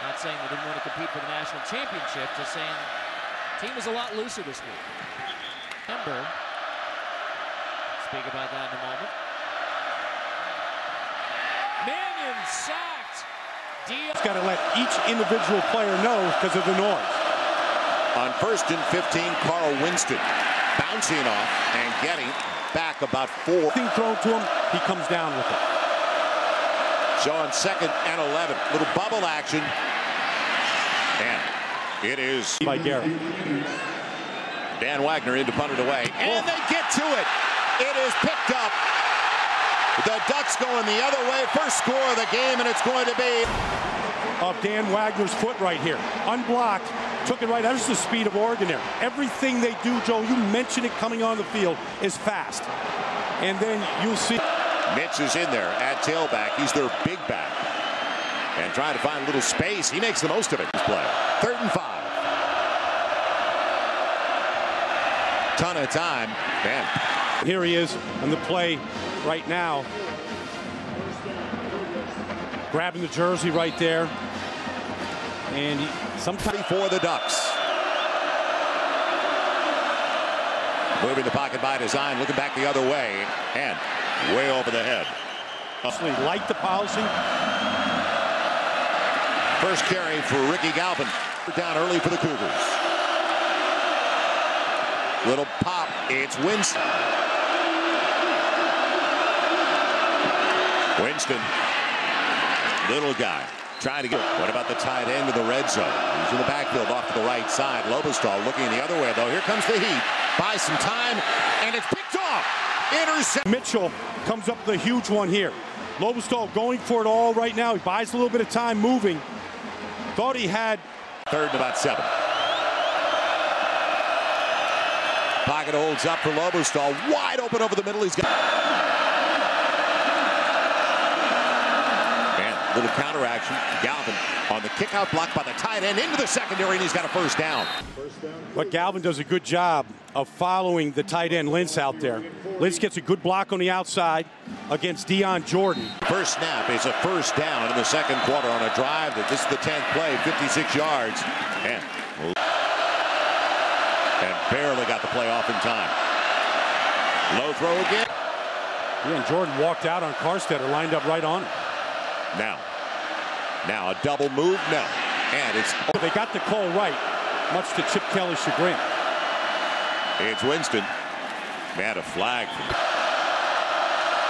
Not saying they didn't want to compete for the national championship, just saying the team was a lot looser this week. Remember, speak about that in a moment. Mannion sacked. Dion. He's got to let each individual player know because of the noise. On 1st and 15, Carl Winston bouncing off and getting back about 4. Thing thrown to him, he comes down with it. So on 2nd and 11, little bubble action. And it is by Garrett. Dan Wagner in to punt it away. And they get to it. It is picked up. The Ducks going the other way. First score of the game, and it's going to be of Dan Wagner's foot right here. Unblocked. Took it right. That's the speed of Oregon there. Everything they do, Joe, you mentioned it coming on the field, is fast. And then you'll see. Mitch is in there at tailback. He's their big back. And trying to find a little space. He makes the most of it. This play. 3rd and 5. Ton of time. Man. Here he is on the play right now. Grabbing the jersey right there. And sometimes for the Ducks. Moving the pocket by design, looking back the other way, and way over the head. Like the policy. First carry for Ricky Galvin. Down early for the Cougars. Little pop. It's Winston. Winston. Little guy. Trying to get. What about the tight end in the red zone? He's in the backfield off to the right side. Lobostal looking the other way, though. Here comes the heat. Buys some time, and it's picked off. Intercept. Mitchell comes up with a huge one here. Lobostal going for it all right now. He buys a little bit of time moving. Thought he had. 3rd and about 7. Pocket holds up for Lobostal. Wide open over the middle. He's got. Little counteraction. Galvin on the kickout block by the tight end into the secondary, and he's got a first down. But Galvin does a good job of following the tight end Lentz out there. Lentz gets a good block on the outside against Dion Jordan. First snap is a first down in the 2nd quarter on a drive. This is the 10th play, 56 yards. And barely got the play off in time. Low throw again. Dion Jordan walked out on Carstetter, lined up right on him. Now a double move, no. And it's. They got the call right, much to Chip Kelly's chagrin. It's Winston. Man, a flag.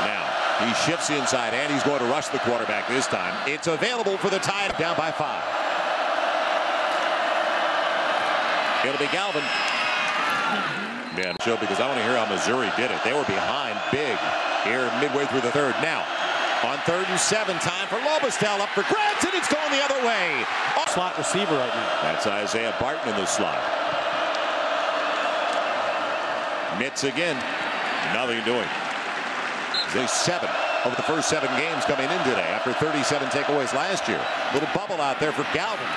Now he shifts inside, and he's going to rush the quarterback this time. It's available for the tie, down by 5. It'll be Galvin. Man, show because I want to hear how Missouri did it. They were behind big here midway through the 3rd. Now. On 3rd and 7, time for Lobostal up for grabs, and it's going the other way. Slot receiver right now. That's Isaiah Barton in the slot. Mitz again. Nothing doing. They 7 over the first 7 games coming in today after 37 takeaways last year. Little bubble out there for Galvin.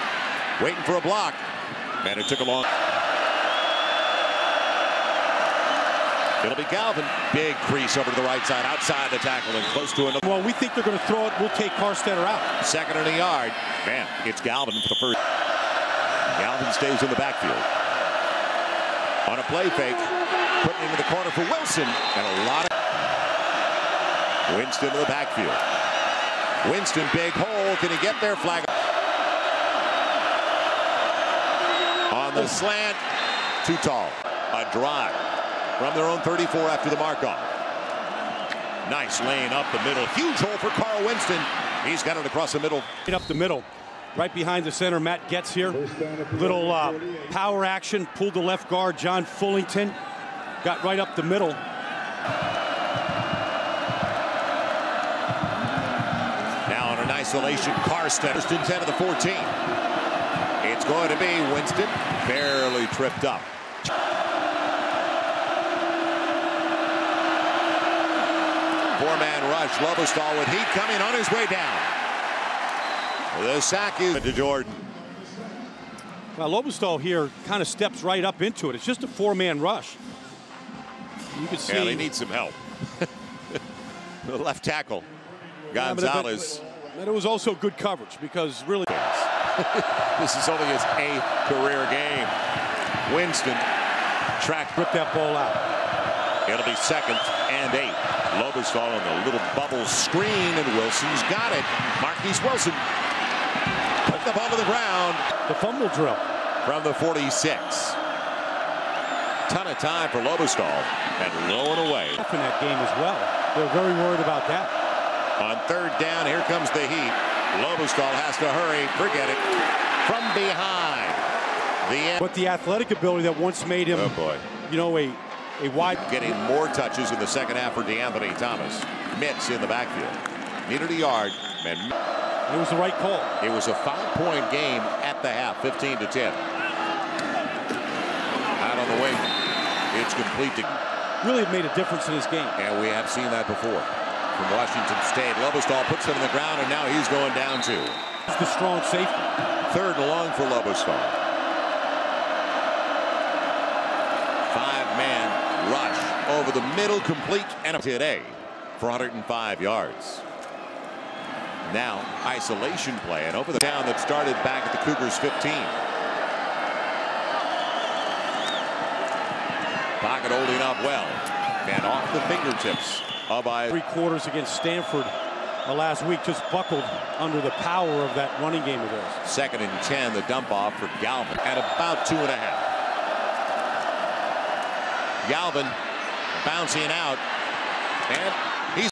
Waiting for a block. Man, it took a long. It'll be Galvin. Big crease over to the right side, outside the tackle, and close to another. Well, we think they're going to throw it. We'll take Carstetter out. 2nd and a yard. Man, it's Galvin for the first. Galvin stays in the backfield. On a play fake, putting into the corner for Wilson, and a lot of. Winston to the backfield. Winston, big hole. Can he get there? Flag. On the slant, too tall. A drive. From their own 34 after the mark-off. Nice lane up the middle. Huge hole for Carl Winston. He's got it across the middle. Right up the middle. Right behind the center. Matt Getz here. Little power action. Pulled the left guard. John Fullington. Got right up the middle. Now on an isolation, Carstetter. First and 10 of the 14. It's going to be Winston. Barely tripped up. Four-man rush. Lobostal with heat coming on his way down. The sack is to Jordan. Well, Lobostal here kind of steps right up into it. It's just a 4-man rush. You can see. Yeah, they need some help. The left tackle, Gonzalez. But it was also good coverage because really. This is only his 8th career game. Winston Rip that ball out. It'll be 2nd and 8. Lobostal on the little bubble screen, and Wilson's got it. Marquise Wilson put the ball to the ground. The fumble drill. From the 46. Ton of time for Lobostal, and low and away. In that game as well. They're very worried about that. On 3rd down, here comes the heat. Lobostal has to hurry. Forget it. From behind. But the athletic ability that once made him, oh boy, you know, a wide. Getting more touches in the second half for DeAnthony Thomas. Mitts in the backfield. Needed a yard. And it was the right call. It was a 5-point game at the half, 15-10. Out on the wing. It's complete. Really made a difference in his game. And we have seen that before. From Washington State, Lobostal puts him on the ground, and now he's going down too. It's the strong safety. 3rd and long for Lobostal. 5-man rush over the middle, complete, and today for 105 yards. Now isolation play, and over the down that started back at the Cougars 15. Pocket holding up well, and off the fingertips of 3 quarters against Stanford last week, just buckled under the power of that running game of theirs. 2nd and 10, the dump off for Galvin at about 2.5. Galvin bouncing out, and